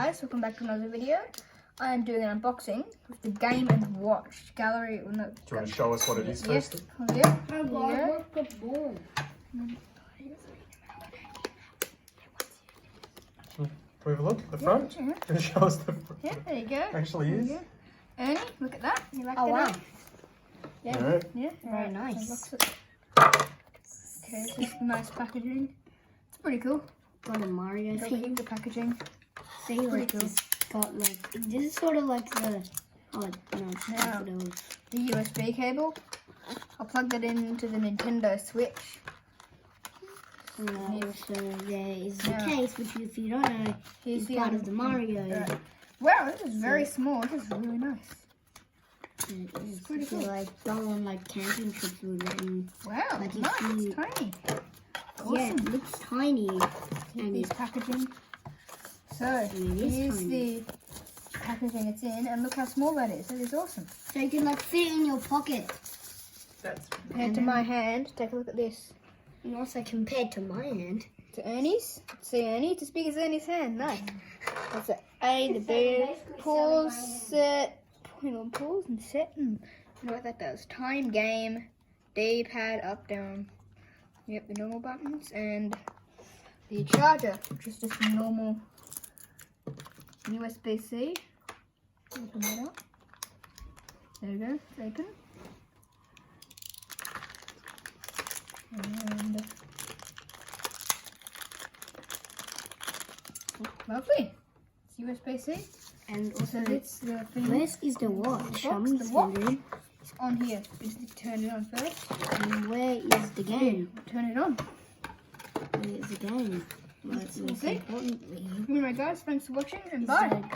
guys, welcome back to another video. I am doing an unboxing with the Game & Watch gallery. Well, no, Do you want to show us what it is first? Yeah. Oh God, look at the ball. Can we have a look at the front? Yeah. Can you show us the front? Yeah, there you go. Actually There is. you go. Ernie, look at that. You like Oh that? wow. Ernie? Yeah. Alright. Yeah. Very Right, nice. unbox it. Okay, this is nice packaging. It's pretty cool. Got a Mario Look thing. at the packaging. See, like this got like this is sort of like the no, it's Yeah. not the The USB cable. I'll plug that into the Nintendo Switch. also there is the Yeah. case, which if you don't know, Here's is the part of the Mario. Right. Wow, this is very small. This is really nice. It's pretty cool. Like go on like camping trips with it, and Wow, Like, nice. if you- It's tiny. yeah, Awesome. it looks tiny. And This it's packaging. So, is here's tiny. the packaging it's in, and look how small that is. That is awesome. so you can like fit in your pocket. That's compared to my hand. Take a look at this. And also compared to my hand. To Ernie's. See Ernie, it's as big as Ernie's hand. Nice. That's the A, the B, pause, set, point on pause and set. And you know what that does? Time, game, D-pad, up, down. Yep, the normal buttons. And the charger, which is just a normal USB-C. Open that up. There we go, it's open. And lovely. It's USB-C. And So also, it's the thing. where is the watch? The I'm box, the watch. wondering. It's on here. You just need to turn it on first. And where is the game? Turn it on. Where is the game? Like, Let's most see. importantly, Anyway guys, thanks for watching and is bye. like